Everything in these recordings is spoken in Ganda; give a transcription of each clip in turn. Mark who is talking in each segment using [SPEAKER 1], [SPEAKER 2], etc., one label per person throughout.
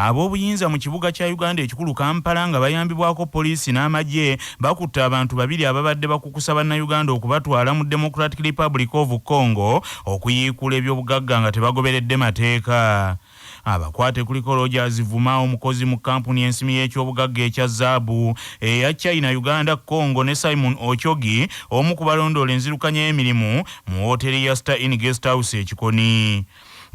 [SPEAKER 1] Ab'obuyinza mu kibuga kya Uganda ekikulu Kampala nga bayambibwako poliisi n'amagye bakutte abantu babiri ababadde bakukusa bannayuganda okubatwala mu Democratic Republic of Congo okuyiikula ebyobugagga nga tebagoberedde mateeka. Abakwate kuliko Rogers Vuma omukozi mu kampuni ensimi y'ekyobugagga ekya zaabu eya China Uganda Congo ne Simon Ochogi omu ku balondoola enzirukanya y'emirimu mu hoteri ya Star Inn Guest House ekikoni.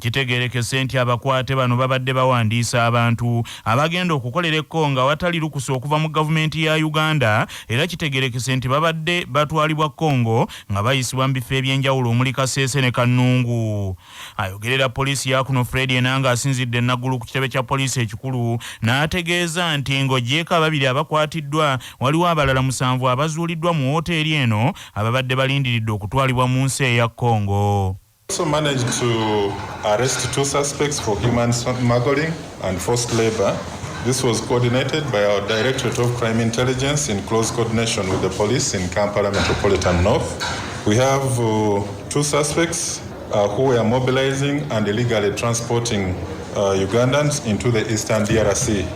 [SPEAKER 1] Kitegerekese nti abakwate bano babadde bawandiisa abantu abagenda okukolera ekkonga watali lukusa okuva mu gavumenti ya Uganda era kitegerekese nti babadde batwalibwa Congo nga bayisibwa mu bifo ebyenjawulo omuli Kasese ne Kannungu. Ayogerera poliisi ya kuno Fred Enanga asinzidde naggulu ku kitebe kya poliisi ekikulu n'ategeeza nti ng'ogyeko ababiri abakwatiddwa waliwo abalala 7 abazuuliddwa mu hoteri eno ababadde balindiridde okutwalibwa mu nsi eya Congo.
[SPEAKER 2] Also managed to arrest 2 suspects for human smuggling and forced labor. This was coordinated by our Directorate of Crime Intelligence in close coordination with the police in Kampala Metropolitan North. We have 2 suspects who were mobilizing and illegally transporting Ugandans into the eastern DRC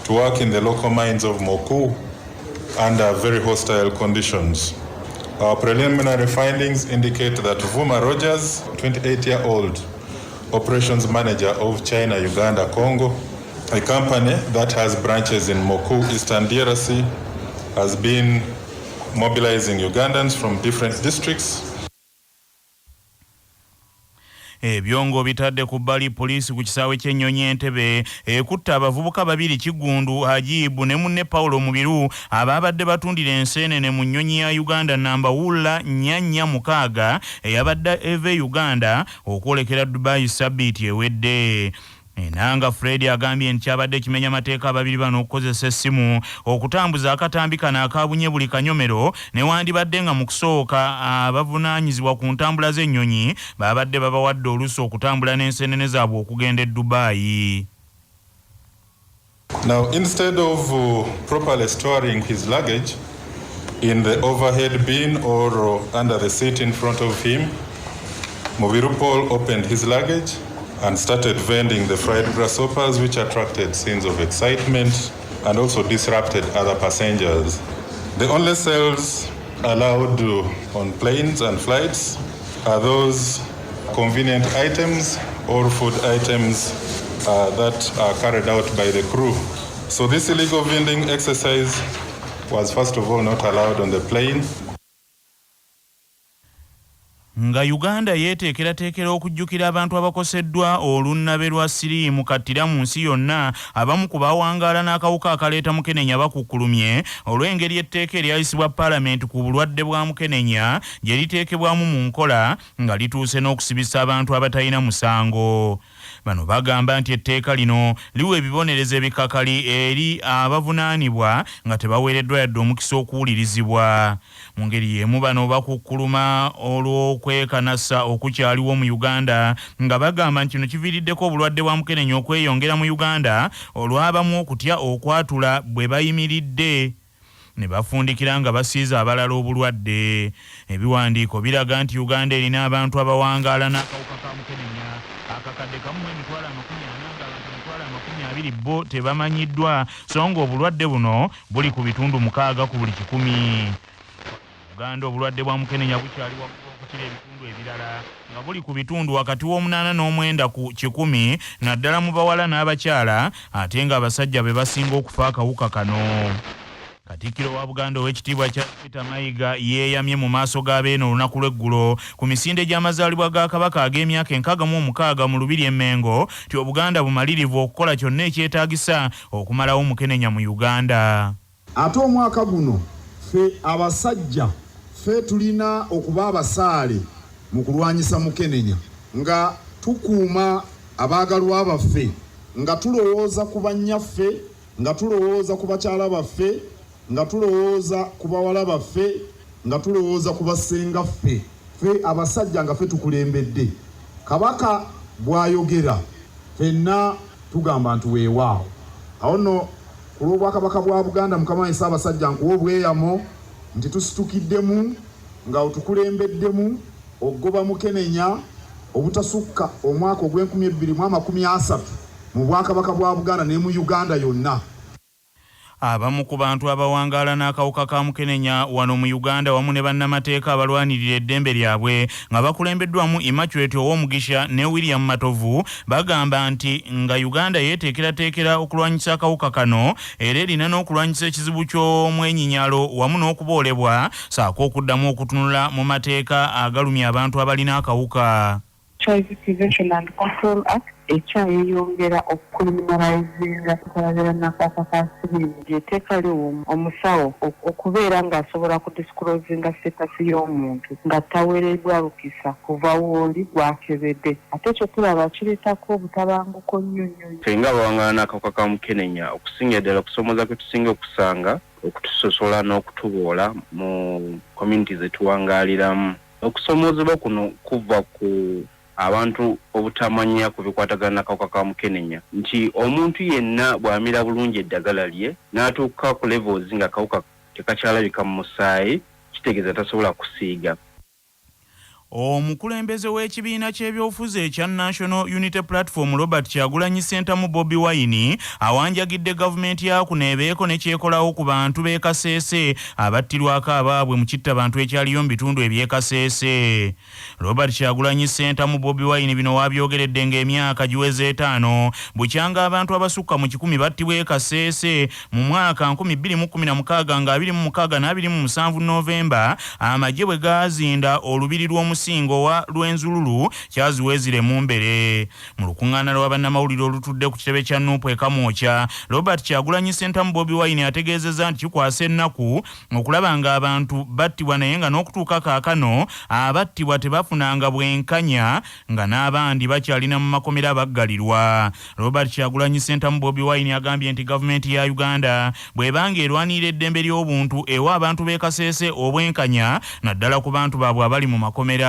[SPEAKER 2] to work in the local mines of Moku under very hostile conditions. Our preliminary findings indicate that Vuma Rogers, 28-year-old operations manager of China Uganda Congo, a company that has branches in Moku, Eastern DRC, has been mobilizing Ugandans from different districts.
[SPEAKER 1] Ebyongo bitadde ku bbali poliisi ku kisaawe ky'ennyonyi Entebbe ekutta abavubuka babiri Kigundu Hajibu ne munne Paulo Mubiru ababadde batundira Ensenene mu nnyonyi ya Uganda namba wula 446 eyabadde eve Uganda okwolekera Dubai Sabiti ewedde. Enanga Fred agambye nti abadde kimenya mateeka ababiri bano okukozesa essimu okutambuza akatambi kano akabunye buli kanyomero ne wandibadde nga mu kusooka abavunaanyizibwa ku ntambula z'ennyonyi babadde babawadde oluusi okutambula n'ensenene zaabwe okugenda e Dubai.
[SPEAKER 2] Now, instead of properly storing his luggage in the overhead bin or under the seat in front of him, Mubiru Paul opened his luggage and started vending the fried grasshoppers, which attracted scenes of excitement and also disrupted other passengers. The only sales allowed on planes and flights are those convenient items or food items that are carried out by the crew. So this illegal vending exercise was first of all not allowed on the plane.
[SPEAKER 1] Nga Uganda yeteekerateekera okujjukira abantu abakoseddwa olunnabe lwa siriimu kattira mu nsi yonna abamu ku bawangaala n'akawuka akaleeta mukenenya bakukkulumye olw'engeri etteeka eryayisibwa paalamenti ku bulwadde bwa mukenenya gye liteekebwamu mu nkola nga lituuse n'okusibisa abantu abatalina musango. Bano bagamba nti etteeka lino liwa ebibonerezo ebikakali eri abavunaanibwa nga tebaweereddwa yadde omukisa okuwulirizibwa. Mu ngeri y'emu bano bakukkuluma olw'okwekanasa okukyaliwo mu Uganda nga bagamba nti kino kiviiriddeko obulwadde bwa mukenenya okweyongera mu Uganda olw'abamu okutya okwatula bwe bayimiridde ne bafundikira nga basiiza abalala obulwadde. Ebiwandiiko biraga nti Uganda erina abantu abawangaala n'akawuka ka mukenenya akakadde kamu emitwalo 40 nga abantu 20 bo tebamanyiddwa so nga obulwadde buno buli ku bitundu 6 ku buli 100. Uganda obulwadde bwa mukenenya bukyali waggulu okukira ebitundu ebirala nga buli ku bitundu wakati w'8 n'omwenda ku 100 naddala mu bawala n'abakyala ate nga abasajja be basinga okufa akawuka kano. Katikkiro wa Buganda ow'ekitiibwa kya Peter Mayiga yeeyamye mu maaso g'abeeno olunaku lw'eggulo ku misinde gy'amazaalibwa ga Kabaka ag'emyaka 66 mu Lubiri e Mengo nti Obuganda bumalirivu okukola kyonna ekyetaagisa okumalawo mukenenya mu Uganda.
[SPEAKER 3] Ate omwaka guno ffe abasajja ffe tulina okuba abasaale mu kulwanyisa mukenenya nga tukuuma abaagalwa baffe nga tulowooza ku bannyaffe nga tulowooza ku bakyala baffe nga tulowooza ku bawala baffe nga tulowooza ku bassenga ffe abasajja nga ffe tukulembedde. Kabaka bw'ayogera ffenna tugamba nti weewaawo. Awo nno ku lw'obwakabaka bwa Buganda Mukama wange Ssaabasajja nkuwa obweyamo nti tusitukiddemu nga otukulembeddemu ogoba Mukenenya obutasukka omwaka ogw'2030 mu Bwakabaka bwa Buganda ne mu Uganda yonna.
[SPEAKER 1] Abamu ku bantu abawangaala n'akawuka ka Mukenenya wano mu Uganda wamu ne bannamateeka abalwanirira eddembe lyabwe nga bakulembeddwamu Immaculate Ow'Omugisha ne William Matovu bagamba nti nga Uganda yeeteekerateekera okulwanyisa akawuka kano era erina n'okulwanyisa ekizibu ky'omwenyinyalo wamu n'okuboolebwa saako okuddamu okutunula mu mateeka agalumya abantu abalina akawuka.
[SPEAKER 4] Prevention and Control Act ekyayeyongera okukriminalizinga okukolagana n'akawuka ka siriimu gy'eteeka liwo omusawo okubeera ng'asobola kudisclosinga status y'omuntu nga taweereddwa lukisa kuva wooli gwakebedde ate ekyo tulaba kireetako obutabanguko nnyo nnyo.
[SPEAKER 5] Singa bawangala n'akawuka ka Mukenenya okusinga ddala okusomoza kwe tusinga okusanga okutusosola n'okutuboola mu community ze tuwangaaliramu. Okusomozebwa kuno kuva ku abantu obutamanya ku bikwatagana n'akawuka ka Mukenenya nti omuntu yenna bw'amira bulungi eddagala lye n'atuuka ku levels nga akawuka tekakyalabika mu musaayi kitegeeza tasobola kusiiga.
[SPEAKER 1] Omukulembeze w'ekibiina ky'ebyobufuzi ekya National Unity Platform Robert Kyagulanyi Ssentamu Bobi Wine awanjagidde gavumenti ya kuneebeeko ne kyekolawo ku bantu b'e Kasese abattirwako abaabwe mu kittabantu ekyaliyo mu bitundu eby'e Kasese. Robert Kyagulanyi Ssentamu Bobi Wine bino wabyogeredde ng'emyaka giweze 5 bukyanga abantu abasukka mu 10 battibwa e Kasese mu mwaka 2016 nga 26 na 27 Novemba amagye bwe gazinda olubiri lw'omusingo wa Lwenzululu kyaziwezire mu mbere. Mu lukuŋŋaana lwa bannamawulire olutudde ku kitebe kya Nuupu e Kamwokya, Robert Kyagulanyi Ssentamu Bobi Wine ategeezezza nti kikwasa ennaku okulaba ng'abantu battibwa naye nga n'okutuuka kaakano abattibwa tebafunanga bwenkanya nga n'abandi bakyalina mu makomera baggalirwa. Robert Kyagulanyi Ssentamu Bobi Wine agambye nti gavumenti ya Uganda bw'ebanga erwanirira eddembe ly'obuntu ewa abantu b'e Kasese obwenkanya naddala ku bantu baabwe abali mu makomera.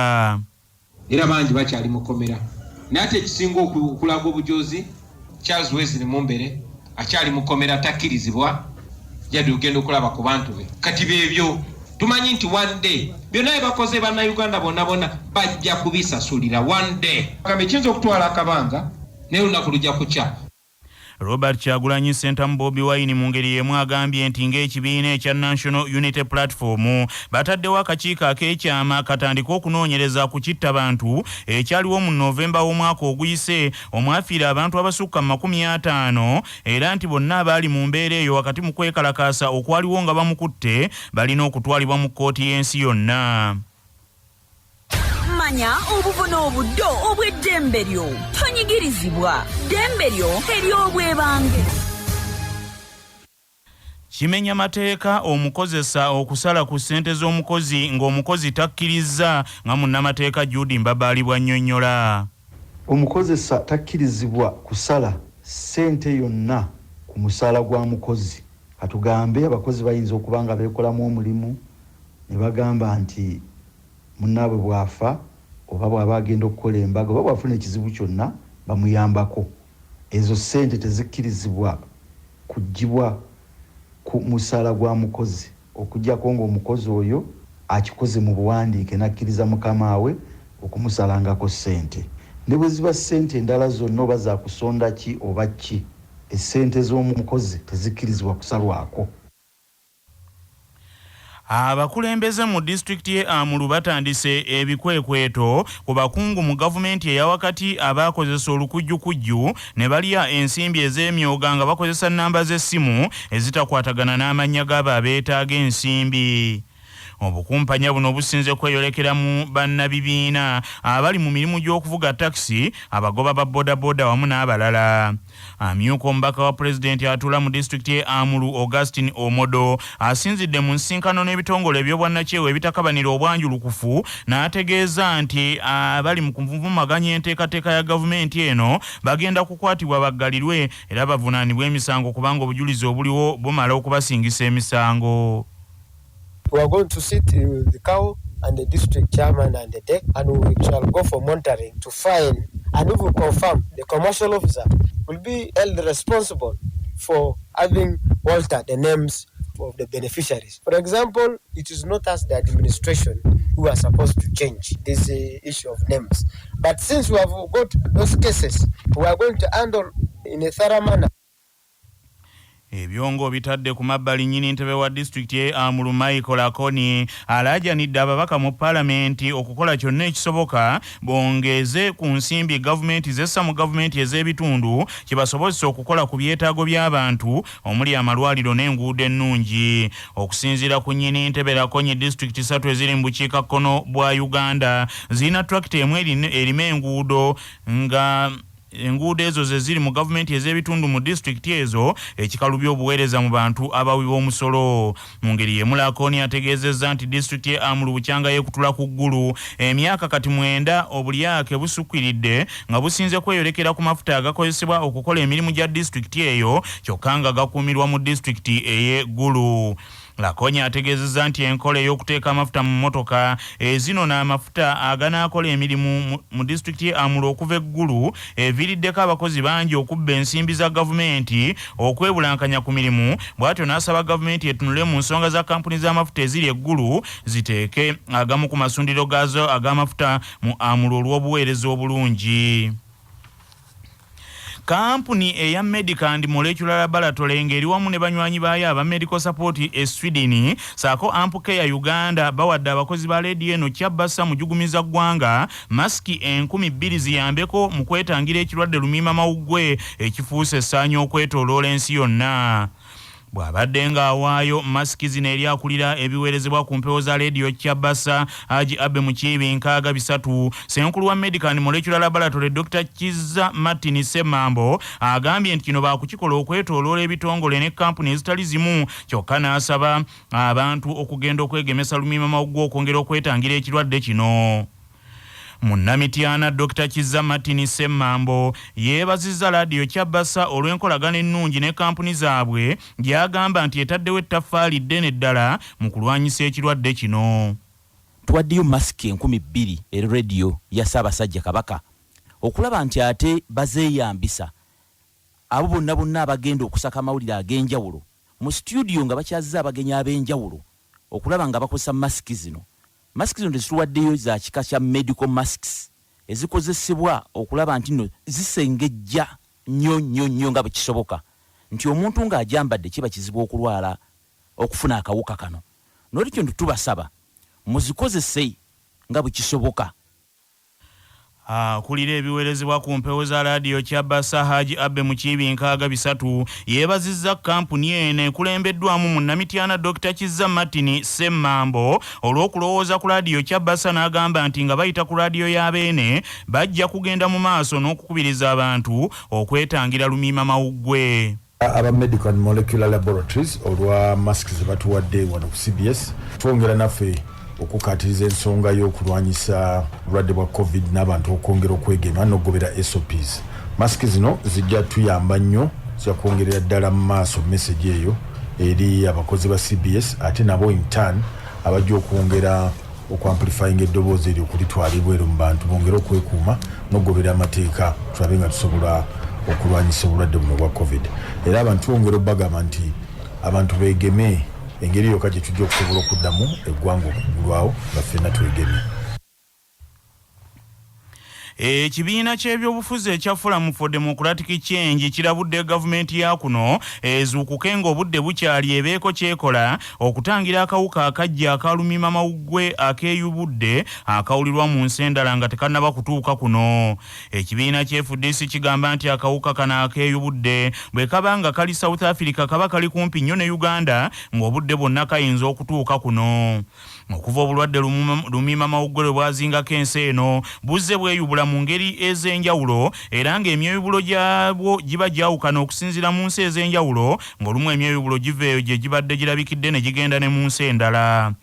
[SPEAKER 6] Era bangi bakyali mukomera nate ekisinga okulaga obujozi Charles Wesley Mumbere akyali mukomera takkirizibwa yadde ogenda okulaba ku bantu be kati bebyo tumanyi nti one day byonna bakoze banna Uganda bonna bajja kubisasulira one day kambe kinzo okutwala akabanga naye olunaku lujja kukya.
[SPEAKER 1] Robert Kyagulanyi Ssentamu Bobi Wine mu ngeri y'emu agambye nti ng'ekibiina ekya National Unity Platform bataddewo akakiiko ak'ekyama katandika okunoonyereza ku kittabantu ekyaliwo mu Novemba w'omwaka oguyise omwafiira abantu abasukka 50 era nti bonna abaali mu mbeera eyo wakati mu kwekalakaasa okwaliwo nga bamukutte balina okutwalibwa mu kkooti y'ensi yonna.
[SPEAKER 7] Manya obuvuna obuddo obw'eddembe lyo tonyigirizibwa ddembe lyo ery'obwebange.
[SPEAKER 1] Kimenya mateeka omukozesa okusala ku ssente z'omukozi ng'omukozi takkiriza nga munnamateeka Judy Mbabaalibwa nnyonnyola.
[SPEAKER 8] Omukozesa takkirizibwa kusala ssente yonna ku musaala gwa mukozi. Katugambe abakozi bayinza okuba nga beekolamu omulimu ne bagamba nti munnaabwe bwafa oba bw'aba agenda okukola embaga oba bw'afuna ekizibu kyonna bamuyambako. Ezo ssente tezikkirizibwa kuggyibwa ku musaala gwa mukozi okuggyako ng'omukozi oyo akikoze mu buwandiike n'akkiriza mukama we okumusalangako ssente. Ne bwe ziba ssente endala zonna oba za kusonda ki oba ki, essente z'omukozi tezikkirizibwa kusalwako.
[SPEAKER 1] Abakulembeze mu disitulikiti y'e Amuru batandise ebikwekweto ku bakungu mu gavumenti eyawakati abakozesa olukujjukujju ne balya ensimbi ez'emyoga nga bakozesa nnamba z'essimu ezitakwatagana n'amannya g'abo abeetaaga ensimbi. Obukumpanya buno businze kweyolekera mu bannabibiina abali mu mirimu gy'okuvuga takisi, abagoba ba bodaboda wamu n'abalala. Amyuka omubaka wa pulezidenti atuula mu disitulikiti y'e Amuru Augustine Omodo asinzidde mu nsinkano n'ebitongole eby'obwannakyewa ebitakabanira obwanjulukufu n'ategeeza nti abali mu kuvumaganya enteekateeka ya gavumenti eno bagenda kukwatibwa baggalirwe era bavunaanibwe emisango kubanga obujulizi obuliwo bumala okubasingisa emisango.
[SPEAKER 9] We are going to sit with the cow and the district chairman and the deck, and we shall go for monitoring to find, and we will confirm the commercial officer will be held responsible for having altered the names of the beneficiaries. For example, it is not us, the administration, who are supposed to change this issue of names. But since we have got those cases, we are going to handle in a thorough manner.
[SPEAKER 1] Ebyongo bitadde ku mabbali nnyini ntebe wa district ye Amuru Michael Akoni alaajanidde ababaka mu palamenti okukola kyonna ekisoboka bongeze ku nsimbi gavumenti zessa mu gavumenti ez'ebitundu kibasobozesa okukola ku byetaago by'abantu omuli amalwaliro n'enguudo ennungi. Okusinziira ku nnyini ntebe Akoni, district 3 eziri mu bukiikakkono bwa Uganda zirina tractor emu erima enguudo nga enguudo ezo ze ziri mu gavumenti ez'ebitundu mu district ezo ekikalubya obuweereza mu bantu abawi b'omusolo. Mu ngeri y'emu Akoni ategeezezza nti district ye Amuru bukyanga yeekutula ku ggulu emyaka kati 9 obulyake busukkiridde nga businze kweyolekera ku mafuta agakozesebwa okukola emirimu gya district eyo kyokka nga gakuumirwa mu district ey'eggulu. Lakonya ategeezezza nti enkola ey'okuteeka amafuta mu mmotoka zino n'amafuta aganaakola emirimu mu district ye Amuru okuva eggulu eviiriddeko abakozi bangi okubba ensimbi za gavumenti okwebulankanya ku mirimu. Bw'atyo n'asaba gavumenti etunule mu nsonga za kampuni z'amafuta eziri eggulu ziteeke agamu ku masundiro gaazo ag'amafuta mu Amuru olw'obuweereza obulungi. Kampuni eya Medicand Molecular Laboratory ngeri wamu ne banywanyi baayo aba Medical Support Sweden saako Ampuke ya Uganda bawadde abakozi ba leedi eno Kyabasa mujugumiza ggwanga masiki 2,000 ziyambeko mu kwetangira ekirwadde lumiima mawuggwe ekifuuse essaanya okwetooloola ensi yonna. Bw'abadde ng'awaayo masiki zino eri akulira ebiweerezebwa ku mpewo za leediyo Kyabasa Haji Abe Mukiibi 63 Ssenkulu wa Medicand Molecular Laboratory Dr. Kizza Martin Ssemambo agambye nti kino baakukikola okwetooloola ebitongole ne kampuni ezitali zimu kyokka n'asaba abantu okugenda okwegemesa lumiima mawuggwe okwongera okwetangira ekirwadde kino. Munnamitiana Dr. Kizza Martin Ssemambo yeebazizza laadiyo Kyabasa olw'enkolagana ennungi ne kampuni zaabwe gy'agamba nti etaddewo ettaffaali ddene ddala mu kulwanyisa ekirwadde kino.
[SPEAKER 10] Tuwaddeyo masiki 2,000 eri rediyo ya Ssaabasajja Kabaka okulaba nti ate bazeeyambisa abo bonna abagenda okusaka amawulire ag'enjawulo mu studio nga bakyazza abagenyi ab'enjawulo okulaba nga bakozesa masiki zino. Masiki zino tezituwaddeyo za kika kya medical masks ezikozesebwa okulaba nti nno zisengejja nnyo nga bwe kisoboka nti omuntu ng'ajambadde kiba kizibu okulwala okufuna akawuka kano. N'olwekyo tubasaba muzikozese nga bwe kisoboka.
[SPEAKER 1] Akulira ebiweerezebwa ku mpewo za laadiyo Kyabasa Haji Abe Mukiibi 63 yeebazizza kampuni eno ekulembeddwamu munnamitiana Dr. Kizza Martin Ssemambo olw'okulowooza ku laadiyo Kyabasa n'agamba nti nga bayita ku laadiyo y'abeene bajja kugenda mu maaso n'okukubiriza abantu okwetangira lumiima mawuggwe.
[SPEAKER 3] Aba Medical Molecular Laboratories olwa masks ze batuwadde wano ku CBS twongera naffe okukatiriza ensonga y'okulwanyisa obulwadde bwa COVID n'abantu okwongera okwegema n'okugobera SOPs. Masiki zino zijja tuyamba nnyo za kwongerera ddala mu maaso message eyo eri abakozi ba CBS ate nabo in turn abajja okwongera okwamplifying eddoboozi eryo okulitwalibwa ero mu bantu bongera okwekuuma n'okugobera amateeka tulabe nga tusobola okulwanyisa obulwadde buno bwa COVID. Era abantu bongera obbagamba nti abantu beegeme engeri yokka gye tujja okusobola okuddamu eggwanga okugulwawo nga ffenna twegemye.
[SPEAKER 1] Ekibiina ky'ebyobufuzi ekya Forum for Democratic Change kirabudde gavumenti ya kuno ezuukuke ng'obudde bukyali ebeeko kyekola okutangira akawuka akajja akalumiima mawuggwe akeeyubudde akawulirwa mu nsi endala nga tekannaba kutuuka kuno. Ekibiina ky'FDC kigamba nti akawuka kano akeeyubudde bwe kaba nga kali South Africa kaba kali kumpi nnyo ne Uganda ng'obudde bwonna kayinza okutuuka kuno. Okuva obulwadde lumiima mawuggwe lwe bwazingako ensi eno buzze bweyubula mu ngeri ez'enjawulo era ng'emyeyubulo gyabwo giba gyawukana okusinziira mu nsi ez'enjawulo ng'olumu emyeyubulo giva eyo gye gibadde girabikidde ne gigenda ne mu nsi endala.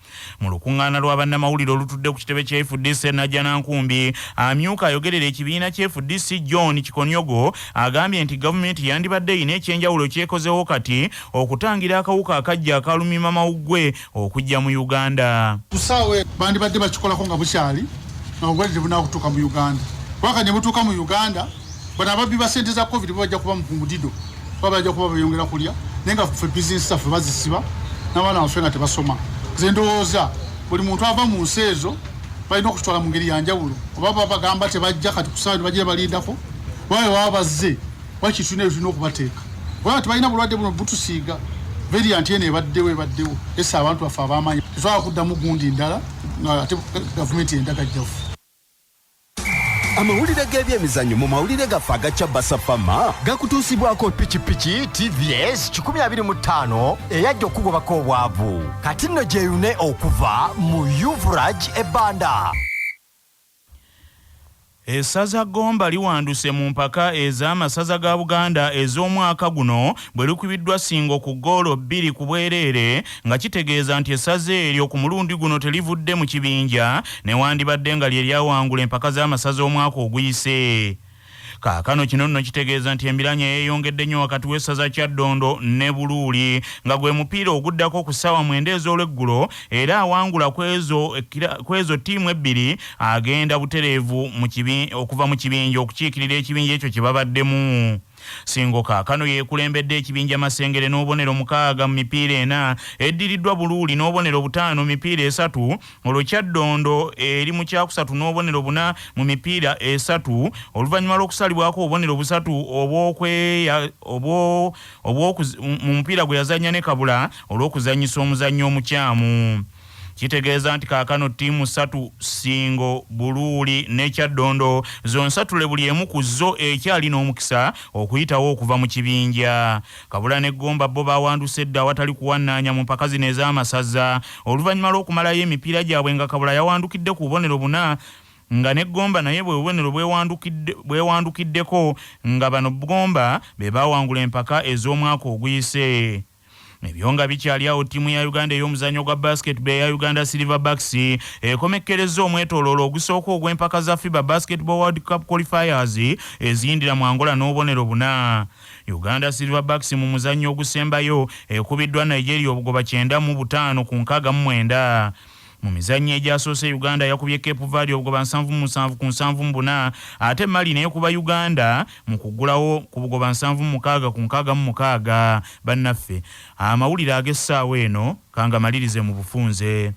[SPEAKER 1] Mu lukuŋŋaana lwa bannamawulire olutudde ku kitebe kya FDC Najja Nankumbi amyuka ayogerera ekibiina kya FDC John Kikonyogo agambye nti gavumenti yandibadde erina ekyenjawulo kyekozewo kati okutangira akawuka akajja akalumiima mawuggwe okujja mu Uganda.
[SPEAKER 11] Tusaawe bandibadde bakikolako nga bukyali obulwadde tebunakutuuka mu Uganda. Wakanye butuuka mu Uganda bano ababbi ba ssente za COVID bajja kuba mu dido bajja kuba bayongera kulya naye nga ffe bizinesi zaffe bazisiba n'abaana baffe nga tebasoma nze ndowooza buli muntu ava mu nsi ezo balina okutwala mu ngeri ya njawulo oba bagamba tebajja kati kusaawa tebajja balindako wawe baba bazze wakitu ne tulina okubateeka waba tebalina bulwadde buno butusiiga variant eno ebaddewo ese abantu baffe ab'amaanyi tetwala kuddamu gundi ndala ate gavumenti endagajjavu.
[SPEAKER 12] Amawulire g'ebyemizannyo mu mawulire gaffe agacya Basafama gakutuusibwako pikipiki TVS 125 eyajja okugobako obwavu kati nno gyeyune okuva mu Yuvraj ebbanda.
[SPEAKER 1] Essaza Gomba liwanduse mu mpaka ez'amasaza ga Buganda ez'omwaka guno bwe likubiddwa Singo ku ggoolo 2 ku bwereere nga kitegeeza nti essaza eryo ku mulundi guno telivudde mu kibinja newandibadde nga lye lyawangula empaka z'amasaza omwaka oguyise. Kaakano kino nno kitegeeza nti embiranye yeeyongedde nnyo wakati w'essaza Kyaddondo ne Buluuli nga gwe mupiira oguddako ku ssaawa 9 ez'olweggulo era awangula kwezo ttiimu ebbiri agenda butereevu okuva mu kibinja okukiikirira ekibinja ekyo kye babaddemu. Singo kaakano yeekulembedde ekibinja Masengere n'obubonero 6 mu mipiira 4 eddiriddwa Buluuli n'obubonero 5 mu mipiira 3 olwo Kyaddondo eri mu kyakusatu n'obubonero 4 mu mipiira 3 oluvannyuma lw'okusalibwako obubonero 3 mu mupiira gwe yazannya ne Kabula olw'okuzannyisa omuzannyo omukyamu. Kitegeeza nti kaakano ttiimu 3 Singo, Buluuli ne Kyaddondo zonsatule buli emu ku zo ekyali n'omukisa okuyitawo okuva mu kibinja. Kabula ne Gomba bo bawanduse edda awatali kuwannaanya mu mpaka zino ez'amasaza oluvannyuma lw'okumalayo emipiira gyabwe nga Kabula yawandukidde ku bubonero 4 nga ne Gomba naye bwe bubonero bwewandukiddeko nga bano Gomba be bawangula empaka ez'omwaka oguyise. Ebyonga bikyali awo ttiimu ya Uganda ey'omuzannyo gwa basketball ya Uganda Silverbacks ekomekkereza omwetooloolo ogusooka ogw'empaka za FIBA Basketball World Cup Qualifiers eziyindira mu Angola n'obubonero 4. Uganda Silverbacks mu muzannyo ogusembayo ekubiddwa Nigeria obugoba 9-5 ku 69. Mu mizannyo egyasoose Uganda yakubye Cape Verde obugoba 7-7 ku 7-4 ate Mali n'ekuba Uganda mu kuggulawo ku bugoba 7-6 ku 6-6. Bannaffe amawulire ag'essaawa eno kanga malirize mu bufunze.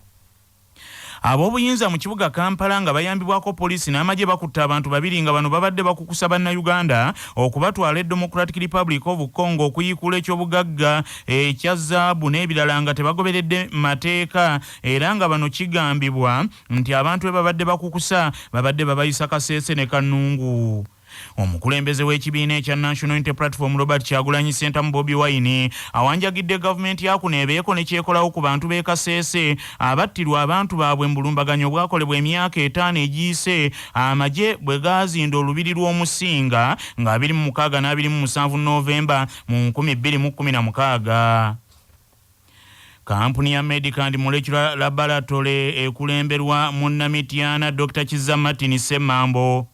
[SPEAKER 1] Ab'obuyinza mu kibuga Kampala nga bayambibwako poliisi n'amagye bakutte abantu 2 nga bano babadde bakukusa bannayuganda okubatwala Democratic Republic of Congo okuyiikula ekyobugagga ekya zaabu n'ebirala nga tebagoberedde mateeka era nga bano kigambibwa nti abantu be babadde bakukusa babadde babayisa Kasese ne Kanungu. Omukulembeze w'ekibiina ekya National Unity Platform Robert Kyagulanyi Ssentamu Bobi Wine awanjagidde gavumenti yakuno ebeeko ne kyekolawo ku bantu b'e Kasese abattirwa abantu baabwe mu bulumbaganyo bwakolebwa emyaka 5 egiyise amagye bwe gaazinda olubiri lw'omusinga nga 26 na 27 Novemba mu 2016. Kampuni ya Medical Molecular Laboratory ekulemberwa munnamitiana Dr. Kizza Martin Ssemambo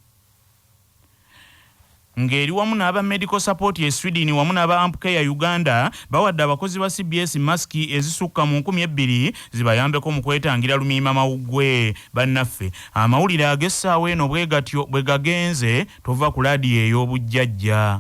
[SPEAKER 1] ngeri wamu n'aba medical support ye Sweden wamu n'aba ampuke ya Uganda bawadde abakozi ba CBS maski ezisukka mu 2,000 zibayambeko mu kwetangira lumiima mawuggwe. Bannaffe amawulire ag'essaawa eno bwe gatyo bwe gagenze tova ku laadiyo ey'obujjajja.